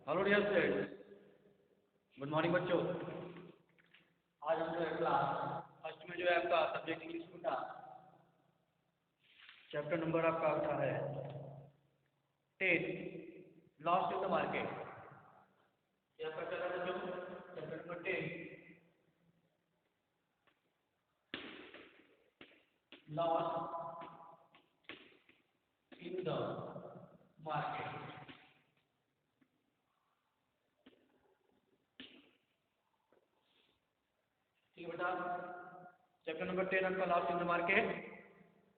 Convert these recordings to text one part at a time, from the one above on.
Hello dear students, good morning बच्चों। आज हम जो है क्लास फर्स्ट में जो है आपका सब्जेक्ट इंग्लिश में का चैप्टर नंबर आपका उठा है 10 लॉस्ट इन द मार्केट। ये आपका चला बच्चों chapter number 10 lost in the market. ठीक है बेटा, चैप्टर नंबर 10 आपका लॉस्ट इन द मार्केट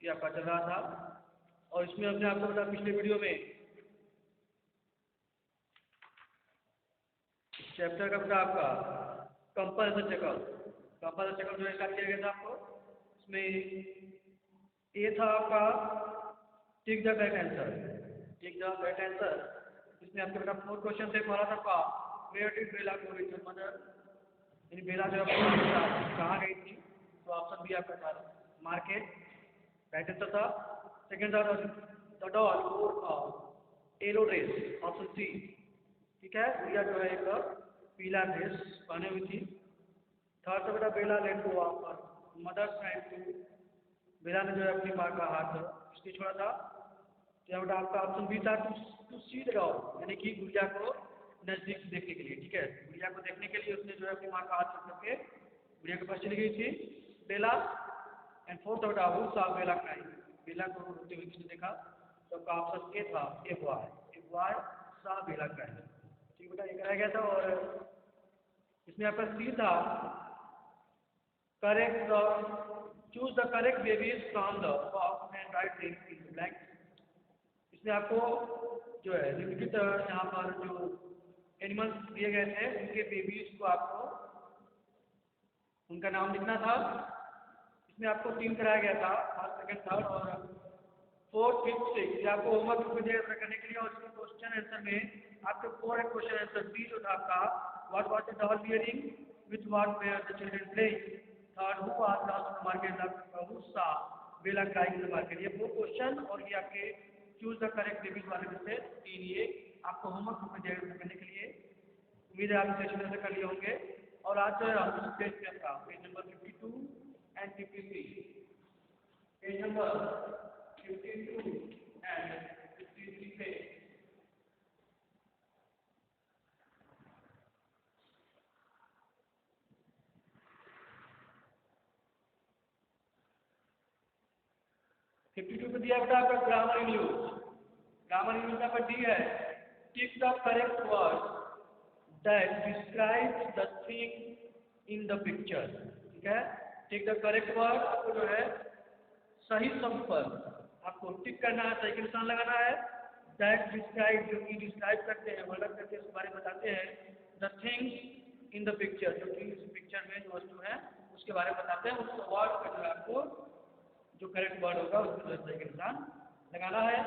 ये आपका चल रहा था। और इसमें हमने आपको बता पिछले वीडियो में चैप्टर का बता आपका कंपैरिजन चेकअप जो है स्टार्ट किया गया था आपको। इसमें ये था आपका टिक द करेक्ट आंसर। इसमें आपके बेटा 4 क्वेश्चन थे। पहला था आपका where did Bela go with her mother, यानी बेला जो है कहाँ गई थी। तो ऑप्शन बी आपका था मार्केट, राइट आंसर था। सेकंड था द डॉल वोर येलो ड्रेस, ऑप्शन सी। ठीक है, गुड़िया जो है एक पीला ड्रेस पहने हुई थी। थर्ड था बेटा Bela let go of mother's hand too, Bela ने जो है अपनी माँ का हाथ इसलिए छोड़ा था। तो बेटा आपका ऑप्शन बी था टू सी द डॉल, यानी कि गुड़िया को नजदीक से देखने के लिए। ठीक है, गुड़िया को देखने के लिए उसने जो है अपनी माँ का हाथ पकड़ के गुड़िया के पास चली गई थी बेला। एंड फोर्थ बेटा हु सॉ बेला क्राइंग, बेला को रोते हुए किसने देखा। तो आपका ऑप्शन ए था a boy saw Bela crying. ठीक बेटा, ये कराया गया था। और इसमें आपका सी था correct choose the correct babies from the box and write them in the blank. इसमें आपको जो है निम्नलिखित यहाँ पर जो एनिमल्स दिए गए थे उनके बेबीज को आपको उनका नाम लिखना था। इसमें आपको 3 कराया गया था, फर्स्ट सेकंड थर्ड और फोर्थ फिफ्थ सिक्स। आपको होमवर्क करने के लिए। और इसमें क्वेश्चन आंसर में आपको 4 क्वेश्चन आंसर डी जो था आपका what was the doll bearing, which what where the children playing, third who was lost in the market, who saw Bela crying in the market. ये 4 क्वेश्चन और ये आपके चूज द करेक्ट बेबीज वाले में से 3 ये आपको होमवर्क करने के लिए। उम्मीद है आप सेशन ऐसे कर लिए होंगे। और आज जो है हम पेज पे आपका page number 52 and 53, page number 52 and 53 पे 52 पे दिया बेटा आपका grammar in use. Grammar in use का डी है tick the correct word that describes the thing in the picture। ठीक है, टिक द करेक्ट वर्ड आपको जो है सही शब्द पर आपको टिक करना है, सही का निशान लगाना है। दैट डिस्क्राइब जो कि डिस्क्राइब करते हैं, वर्णन करते हैं, उसके बारे में बताते हैं। The things in the picture, जो कि इस पिक्चर में जो वस्तु है उसके बारे में बताते हैं। उस वर्ड का जो है आपको जो करेक्ट वर्ड होगा उसको सही का निशान लगाना है।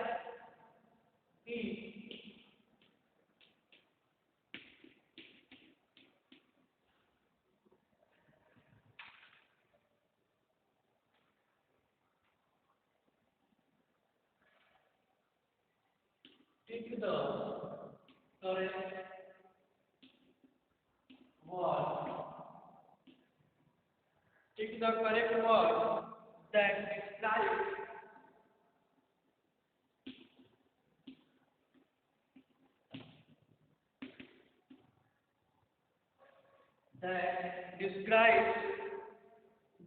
Tick the correct word, take the correct word that describes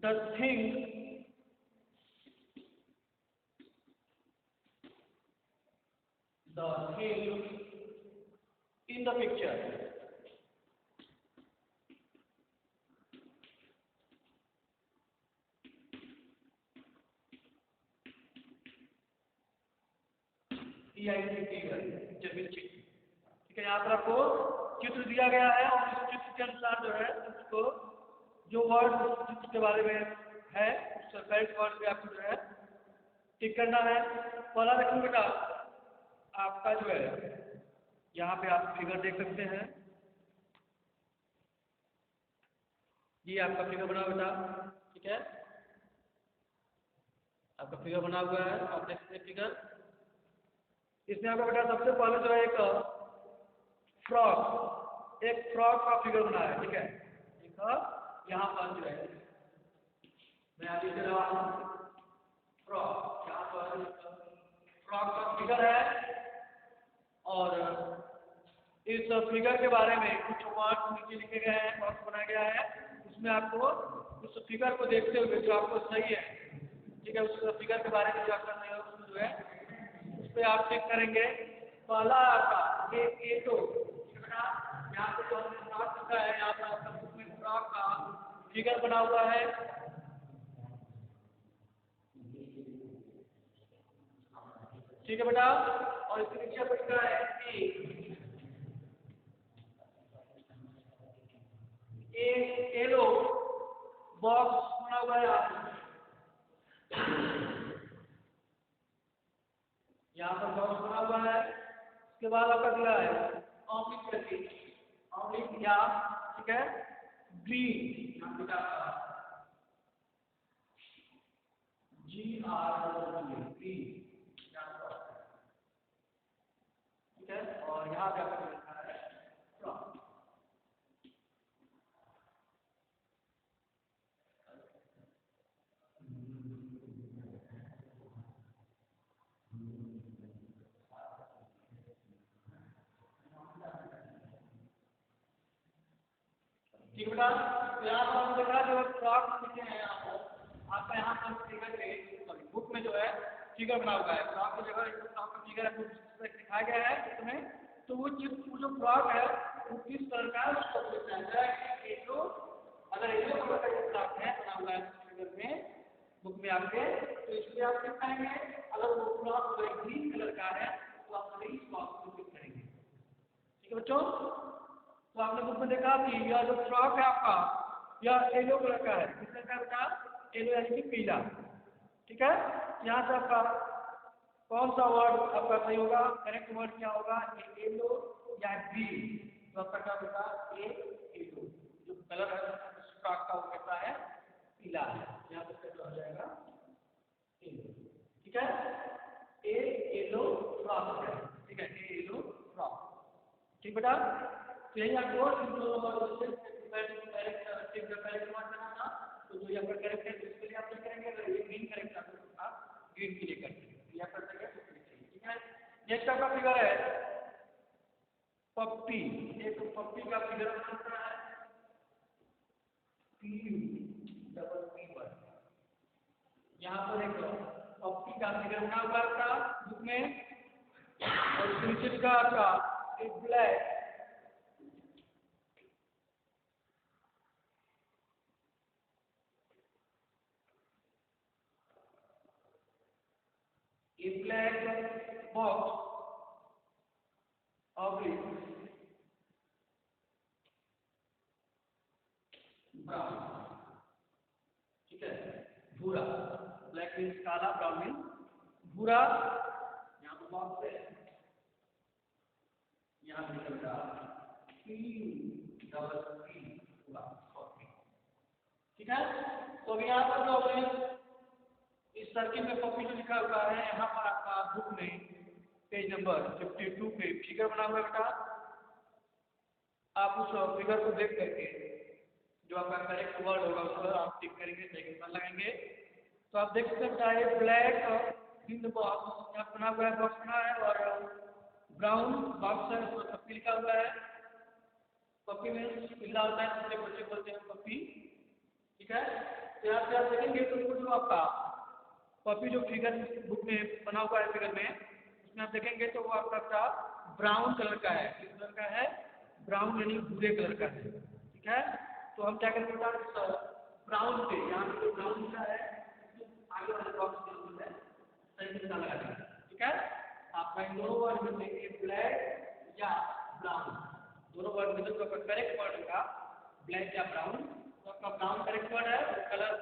the thing in the picture। ठीक है, यहाँ पर आपको चित्र दिया गया है और इस चित्र के अनुसार जो है उसको जो वर्ड चित्र के बारे में है उस करेक्ट वर्ड पे आपको जो है टिक करना है। पहला देखो बेटा आपका जो है यहाँ पे आप फिगर देख सकते हैं। ये आपका फिगर बना बेटा, ठीक है, आपका फिगर बना हुआ है, आप देख सकते हैं फिगर। इसमें आपका बेटा सबसे पहले जो है एक फ्रॉग, एक फ्रॉग का फिगर बनाया है, ठीक है। एक यहाँ पर जो है मैं अभी दे रहा हूँ फ्रॉग, यहाँ पर फ्रॉग का फिगर है और इस फिगर के बारे में कुछ वर्ड नीचे लिखे गए हैं, बॉक्स बनाया गया है। उसमें आपको उस फिगर को देखते हुए जो आपको सही है, ठीक है, उस फिगर के बारे में जो आपका सही है उसमें जो है उस पर आप चेक करेंगे। पहला आपका ए तो यहाँ पे जो हमने फ्रॉक लिखा है, यहाँ पर आपका बुक में फ्रॉक का फिगर बना हुआ है। ठीक है बेटा, और इसके नीचे पर लिखा है ए येलो बॉक्स बना हुआ है यहाँ पर बॉक्स बना हुआ है। उसके बाद आपका दिया है ऑब्लिक करके, ऑब्लिक या ठीक है ग्रीन, यहाँ पे GR ग्रीन, ठीक है। और यहाँ पे आपका लिखा है फ्रॉक। ठीक बेटा, तो यहाँ पर हम देखा जो फ्रॉक लिखे हैं यहाँ पर आपका यहाँ पर फिगर पे सॉरी बुक में जो है फिगर बना हुआ है। फ्रॉक की जगह फ्रॉक का फिगर है दिखाया गया है इसमें। तो वो जो फ्रॉक है वो किस कलर का है उसको दिखाया है। येलो, अगर येलो कलर का जो फ्रॉक है बना हुआ है फिगर में बुक में आपके, तो इसलिए आप क्या करेंगे, अगर वो फ्रॉक ग्रीन कलर का है तो आप इस बॉक्स को क्लिक करेंगे। ठीक है बच्चों, तो आपने बुक में देखा कि यह जो फ्रॉक है आपका यह येलो कलर का है। किस कलर का बेटा? येलो यानी कि पीला। ठीक है, यहाँ से आपका कौन सा वर्ड आपका सही होगा, करेक्ट वर्ड क्या होगा, येलो या ग्रीन? तो आपका क्या होगा ए येलो, जो कलर है फ्रॉक का वो कैसा है, पीला है। यहाँ पे कैसा हो जाएगा येलो। ठीक है, ए येलो फ्रॉक है। ठीक है, ए येलो फ्रॉक। ठीक बेटा, तो यही आपको तो जो यहाँ पर करेक्ट है उसके लिए आप क्या करेंगे, अगर ये ग्रीन करेक्ट है तो आप ग्रीन के लिए करेंगे या कर सके। ठीक है, नेक्स्ट आपका फिगर है पप्पी। एक पप्पी का फिगर बनता है P-U-P-P, यहाँ पर एक पप्पी का फिगर बना हुआ था बुक में, और नीचे लिखा आपका एक ब्लैक बॉक्स ऑब्लिक ब्राउन। ठीक है, भूरा, ब्लैक मीन्स काला, ब्राउन मीन्स भूरा। यहाँ पर बॉक्स है, यहाँ लिखा P-double-P, पूरा कॉपी। ठीक है, तो अभी यहाँ पर जो है इस सर्किल में पप्पी जो लिखा हुआ है, यहाँ पर आपका बुक में पेज नंबर 52 पे फिगर बना हुआ है बेटा। आप उस फिगर को देख करके जो आपका करेक्ट वर्ड होगा उस पर आप टिक करेंगे, सही बटन लगाएंगे। तो आप देख सकते हैं ब्लैक इन बॉक्स यहाँ बना हुआ है, बॉक्स बना है, और ब्राउन बॉक्स है, उसमें पप्पी लिखा हुआ है। पप्पी में पिल्ला होता है, छोटे बच्चे बोलते हैं पप्पी। ठीक है, तो यहाँ से आप देखेंगे तो जो आपका पप्पी जो फिगर बुक में बना हुआ है फिगर में, उसमें आप देखेंगे तो वो आपका ब्राउन कलर का है। किस कलर का है? ब्राउन यानी भूरे कलर का है। ठीक है, तो हम क्या करेंगे बेटा, ब्राउन पे यहाँ पे जो ब्राउन लिखा है आगे वाले बॉक्स में सही निशान लगा देंगे। ठीक है, आपका इन दोनों वर्ड में से ब्लैक या ब्राउन, दोनों वर्ड में जो करेक्ट वर्ड होगा ब्लैक या ब्राउन, तो आपका ब्राउन करेक्ट वर्ड है। कलर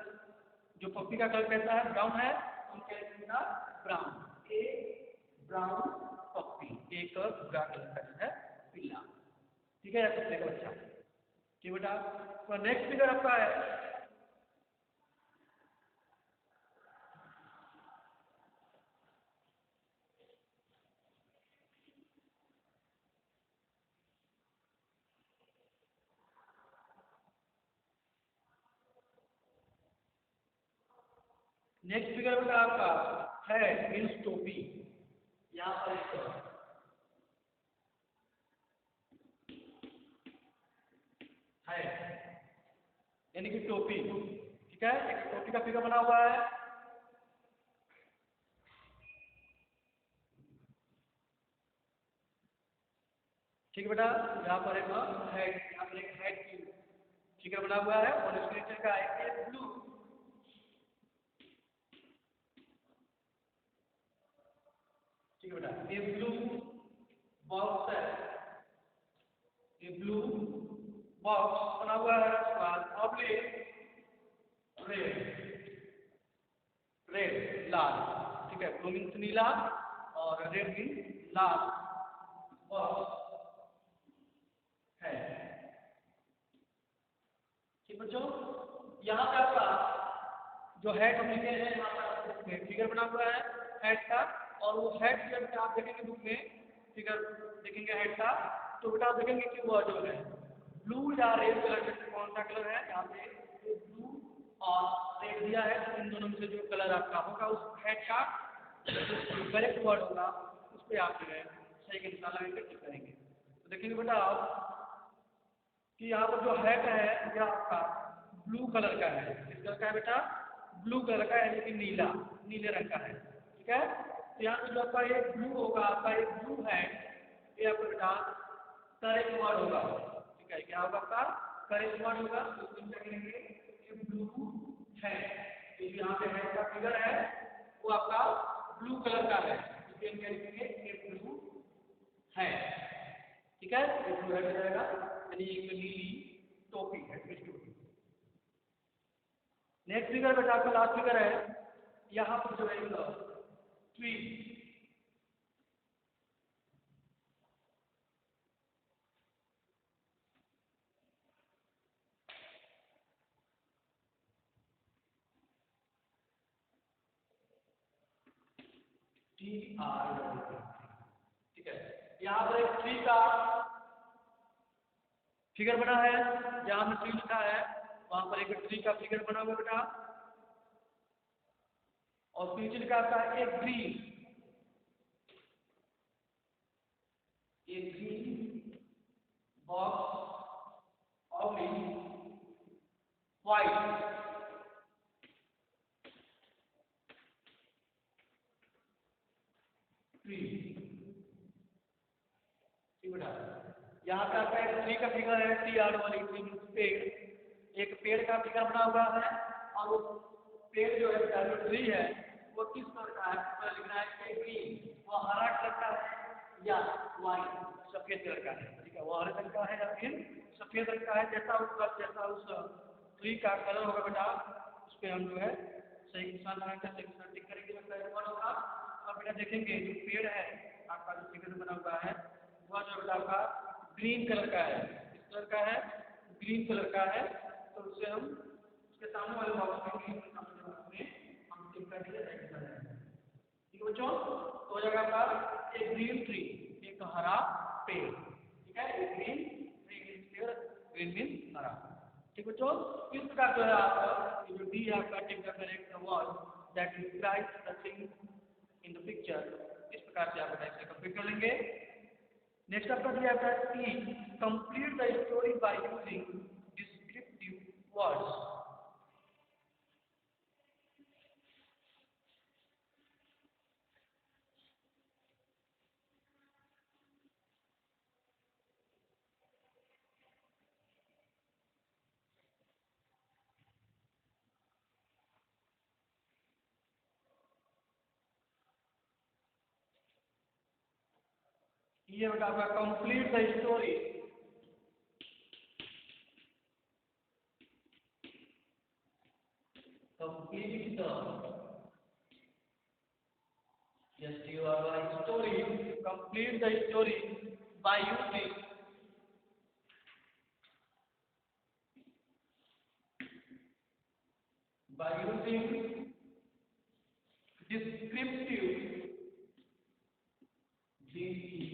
जो पप्पी का कलर कैसा है, ब्राउन है, तो क्या लिखेगा ब्राउन, ए ब्राउन पप्पी, एक भूरा कलर का जो है पीला। ठीक है, या तो अच्छा। ठीक बेटा, तो नेक्स्ट फिगर आपका है नेक्स्ट फिगर बेटा आपका हेड मीन्स टोपी। यहाँ पर एक हेड यानी कि टोपी, ठीक है, एक टोपी का फिगर बना हुआ है। ठीक है बेटा, यहाँ पर एक हेड, यहाँ पर एक हेड की फिगर बना हुआ है और इसके नीचे का है ए ब्लू, ठीक है बेटा, ए ब्लू बॉक्स है, ए ब्लू बॉक्स बना हुआ है। उसके बाद ऑब्लिक रेड, रेड लाल, ठीक है, ब्लू मीन्स नीला और रेड मीन्स लाल बॉक्स है। ठीक बच्चों, यहाँ पे आपका जो हेड हम लिखे हैं, यहाँ पर आपको बुक में फिगर बना हुआ है हेड का, और वो हेड फिगर में आप देखेंगे बुक में फिगर देखेंगे हेड का, तो बेटा आप देखेंगे कि वो जो है ब्लू या रेड कलर में कौन सा कलर है, यहाँ पे ब्लू और रेड दिया है, तो इन दोनों में से जो कलर आपका होगा उस हेड का करेक्ट वर्ड होगा उस पर आप जो है सही के निशान लगाएंगे, टिक करेंगे। तो देखेंगे बेटा आप कि यहाँ पर जो हेड है यह आपका ब्लू कलर का है। किस कलर का है बेटा? ब्लू कलर का है, यानी कि नीला, नीले रंग का है, ठीक है। तो यहाँ पे जो आपका एक ब्लू होगा, आपका एक ब्लू है, ये आपका बेटा करेक्ट वर्ड होगा, ठीक है। क्या होगा आपका करेक्ट वर्ड होगा, तो इसको क्या करेंगे, ये ब्लू है। तो यहाँ पे हेड का फिगर है वो आपका ब्लू कलर का है, इसलिए हम क्या लिखेंगे, ये ब्लू है, ठीक है। ये ब्लू हेड हो जाएगा, यानी एक नीली टोपी है, टोपी। नेक्स्ट फिगर बेटा आपका लास्ट फिगर है, यहाँ पर जो है ट्री, TR, ठीक है। यहाँ पर एक ट्री का फिगर बना है, जहाँ में ट्री लिखा है वहां पर एक ट्री का फिगर बना हुआ बेटा, और पीछे लिखा है एक ग्रीन, ये ग्रीन बॉक्स और व्हाइट ट्री, ठीक बेटा। यहाँ पे आपका एक ट्री का फिगर है, TR वाली ट्री मीन्स पेड़, एक पेड़ का फिगर बना हुआ है, और वो पेड़ जो है जो ट्री है वो किस कलर का है, तो लिखना है ग्रीन, वो हरा कलर का है या व्हाइट सफेद कलर का है, ठीक है। वो हरे रंग का है या फिर सफेद रंग का है, जैसा उस ट्री का कलर होगा बेटा उस पर हम जो है सही निशान लगाकर सही निशान टिक करेंगे, मतलब वन होगा। और बेटा देखेंगे जो पेड़ है आपका जो फिगर बना हुआ है वह जो बेटा आपका ग्रीन कलर का है, किस कलर का है, ग्रीन कलर का है, तो उसे हम उसके सामने वाले बॉक्स में हम टिक कर दिया जाएगा, ठीक है बच्चों। तो हो जाएगा आपका एक ग्रीन ट्री, एक हरा पेड़, ठीक है, एक ग्रीन ट्री मीन्स पेड़, ग्रीन मीन्स हरा, ठीक बच्चों। इस प्रकार जो है आप जो डी है आपका tick the correct word that describes the thing in the picture, इस प्रकार से आप इसे कंप्लीट कर लेंगे। नेक्स्ट आपका दिया है T, complete the story by using descriptive words. ये बेटा आपका complete the story, complete the, yes, you are right, story, complete the story by using descriptive, DESCRIPTIV, DESCRIPTIV,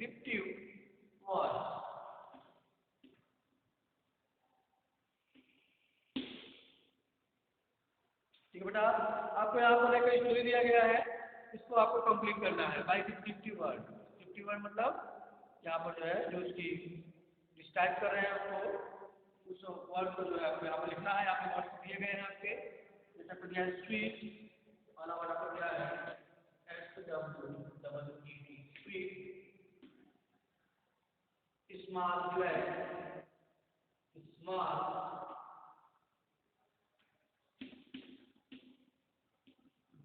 descriptive word. ठीक है बेटा, आपको यहाँ पर एक स्टोरी दिया गया है, इसको आपको कंप्लीट करना है by descriptive word. Descriptive word मतलब यहाँ पर जो है जो उसकी डिस्क्राइब कर रहे हैं उसको, उस वर्ड को जो है आपको यहाँ पर लिखना है। यहाँ पे वर्ड दिए गए हैं आपके, जैसे आपको दिया है स्वीट, वाला वर्ड आपको दिया है sweet, small, black, small,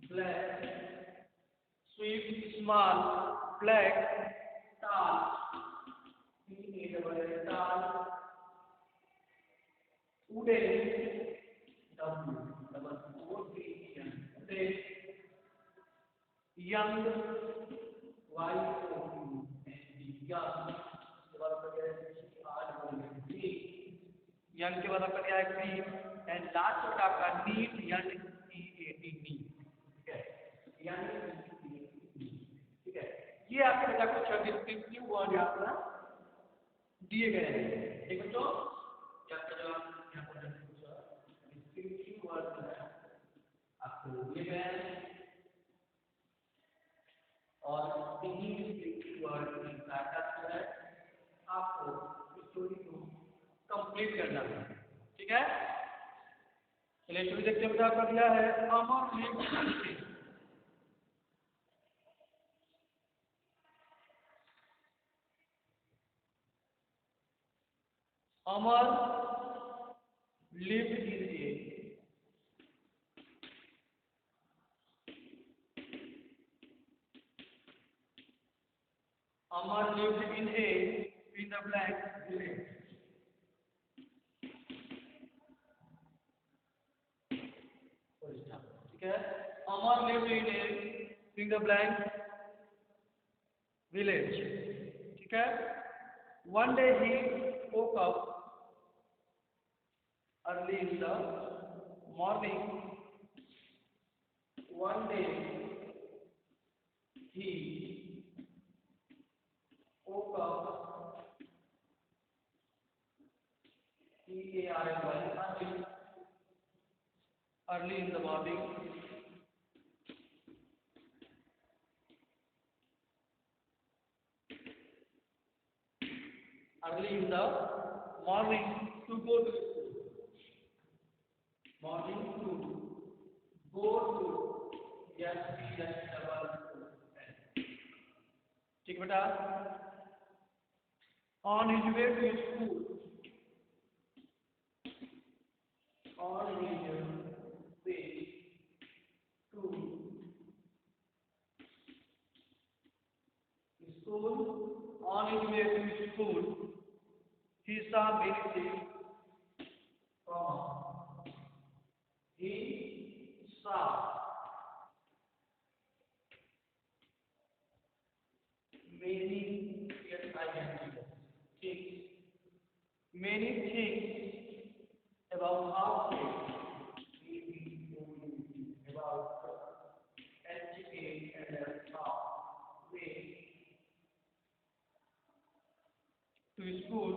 black, swift, small, black, tall, tall, wooden, W-O-O-D-E-N, wooden, young, Y-O-U-N-D, young, इसके बाद आपका क्या है green, young के बाद आपका क्या है green, and last वर्ड आपका neat, N-E-A-T, neat, ठीक है, ठीक है। ये आपके बेटा कुछ डिस्क्रिप्टिव वर्ड यहाँ पर दिए गए हैं। ठीक बच्चों, आपका जो यहाँ पर डिस्क्रिप्टिव वर्ड है आपको दिए गए हैं, और इन्हीं डिस्क्रिप्टिव वर्ड की सहायता से आपको स्टोरी को कंप्लीट करना है। ठीक है, चलिए स्टोरी देखते हैं। बेटा आपका दिया है Amar lived, Amar lived in a in the blank village. ठीक है, Amar lived in the blank village. ठीक है, one day he woke up early in the morning. One day he woke up early in the morning. Early in the morning to go to school. Morning to go to, yes, ठीक बेटा, on his way to school, on his way to school, on his way to school, he saw many things. He saw many, yes, things, many things about how about educate and way to school.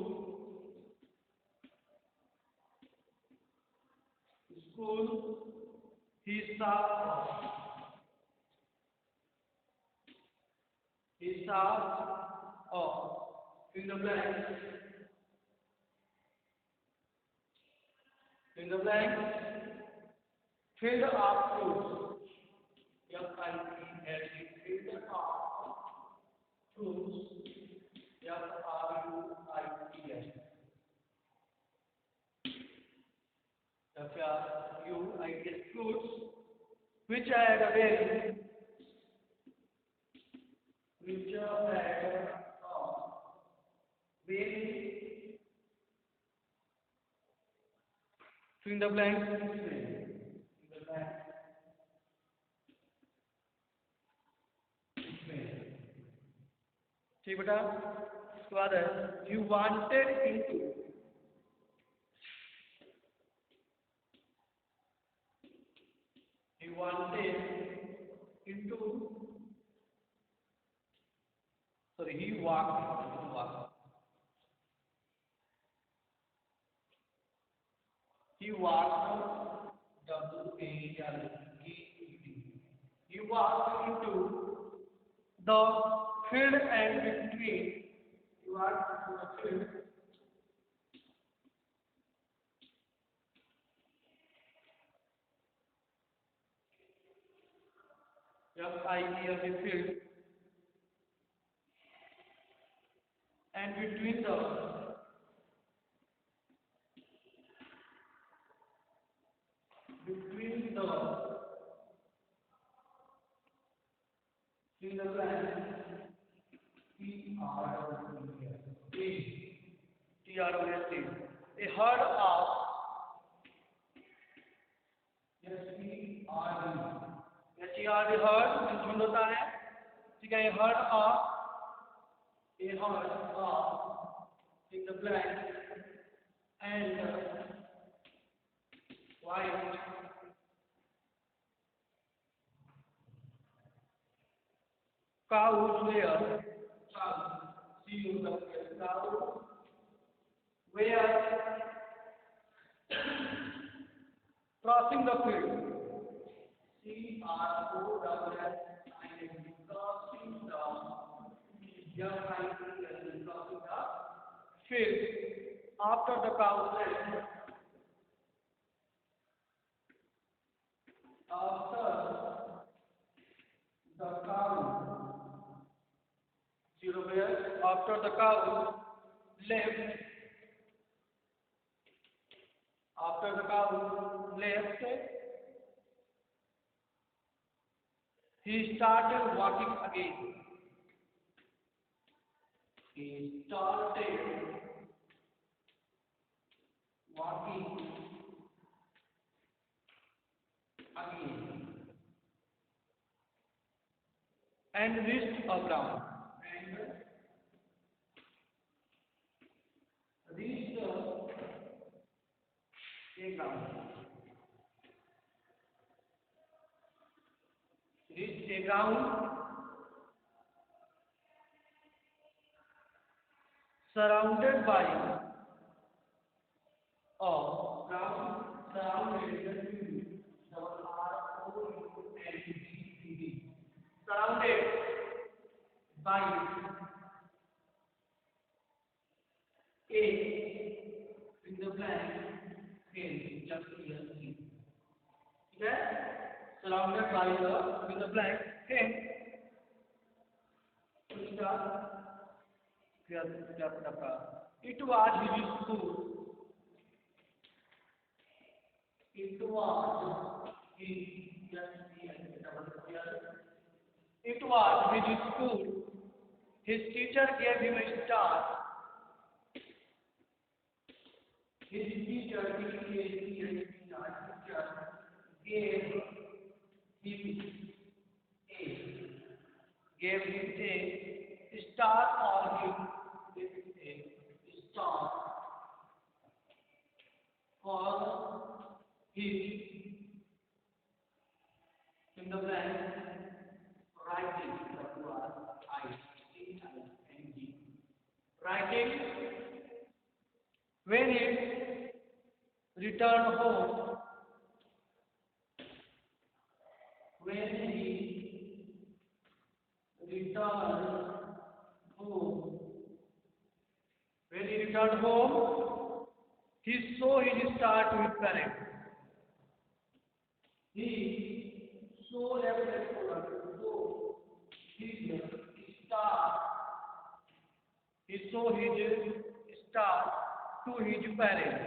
He saw in the blank, filled up fruits. F-I-T-L-E, filled up fruits. F-R-U-I-T-S. F-R-U-I-T-S, fruits, which had a very, which had a very, fill in the blank. ठीक बेटा, उसके बाद है you wanted into, sorry, he walked. He walked, W-A-L-K-E-D. He walked into the field and between. He walked into the field. F-I-E-L-D field. And between the blank, T-R-O-S-T, a herd of, S-E-R-D, herd झुंड होता है, ठीक है, a herd of, in the blank, and white, cows were, cows were crossing the field. C-R-O-S-S-I-N-G, crossing the field. After the cow left, after the cow left, he started walking again. And reached a ground. Reached a ground surrounded by surrounded by a in the blank field, just here. Okay? Surrounded by the in the blank field. It was his school. It was his school. His teacher gave him a star. His teacher gave him a star for his in the blank writing. Writing. When he returned home, he saw his star to his parents. He saw his star to his parents.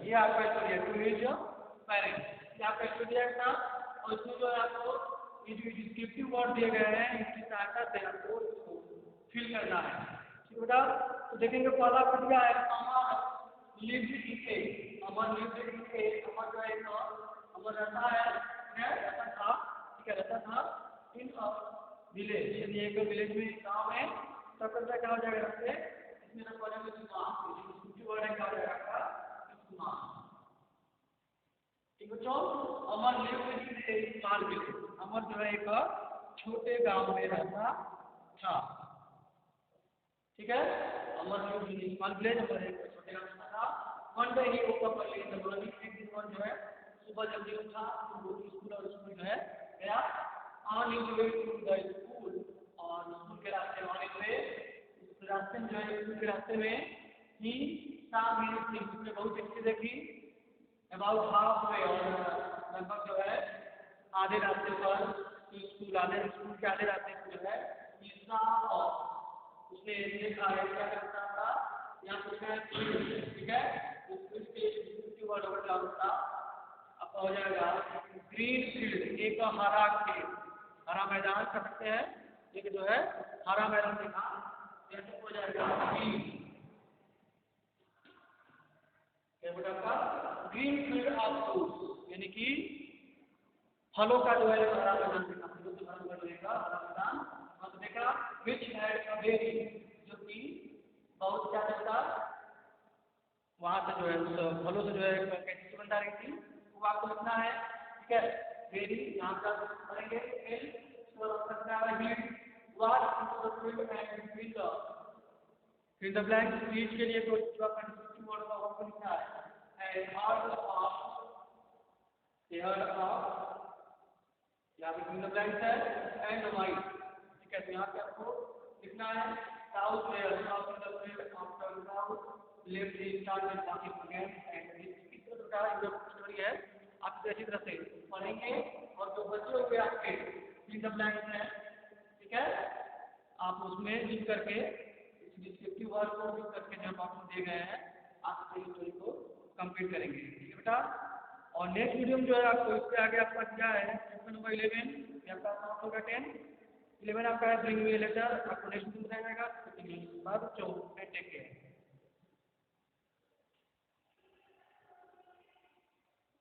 ये आपका story to his parents, ये आपका story था। और इसमें जो है आपको ये जो डिस्क्रिप्टिव वर्ड दिए गए हैं इसकी सहायता से आपको इसको फिल करना है। ठीक बेटा, तो देखेंगे पहला फिट क्या है, Amar lived in A, Amar lived in ए, अमर जो है अमर रहता है, रहता था, ठीक है, रहता था इन अ विलेज, यदि एक विलेज में गांव में तब तक क्या हो जाएगा इसमें ना पहले में डिस्क्रिप्टिव वर्ड है क्या हो जाएगा आपका, ठीक बच्चों, Amar lived in a small village. Amar जो है एक छोटे गांव में रहता था। ठीक है, Amar lived in a small village, Amar एक छोटे गांव में था। One day he woke up early in the morning. एक दिन वो जो है सुबह जल्दी उठा, तो स्कूल और स्कूल जो है गया। On his way to the school, और स्कूल के रास्ते मॉर्निंग में उस रास्ते में जो है स्कूल के रास्ते में ही शाम में उसने बहुत अच्छी देखी। अबाउट हाफ वे, और लगभग जो है आधे रास्ते पर स्कूल के आधे रास्ते पर जो है उसने देखा है क्या करता था यहाँ पर। ठीक है, उसके वर्ड ओवर होता अब हो जाएगा ग्रीन फील्ड, एक हरा खेत, हरा मैदान कर सकते हैं। एक जो है हरा मैदान देखा, जैसे हो जाएगा ग्रीन फील्ड ऑफ फ्रूट्स, यानी कि फलों का जो है हरा मैदान देखा, हरा मैदान। और देखा विच हैड अ बेरी, जो कि बहुत क्या करता वहां से जो है उस फलों से जो है कैसी सुगंध आ रही थी, वो आपको लिखना है। ठीक है, बेरी यहाँ पर पढ़ेंगे फिर द ब्लैंक स्पीच के लिए जो कंस्टिट्यूटिव वर्ड होगा वो लिखना है। एंड हार्ड ऑफ यहाँ पे फिर द ब्लैंक है एंड वाइट। ठीक है, तो यहाँ पे आपको लिखना है south layer, south in the field after south left the star with walking again. And इस तरह का जो स्टोरी है आप इसी तरह से पढ़ेंगे, और जो बचे हुए आपके फिर द ब्लैंक है, ठीक है, आप उसमें लिख करके डिस्क्रिप्टिव वर्ड को लिख करके जो आपको दिए गए हैं आप इस स्टोरी को कंप्लीट करेंगे। ठीक है बेटा, और नेक्स्ट वीडियो में जो है आपको इससे आगे आपका क्या है चैप्टर नंबर 11, आपका समाप्त होगा 10। 11 आपका है ब्रिंग मी अ लेटर, आपको नेक्स्ट वीडियो में बताया जाएगा। बाय बच्चों।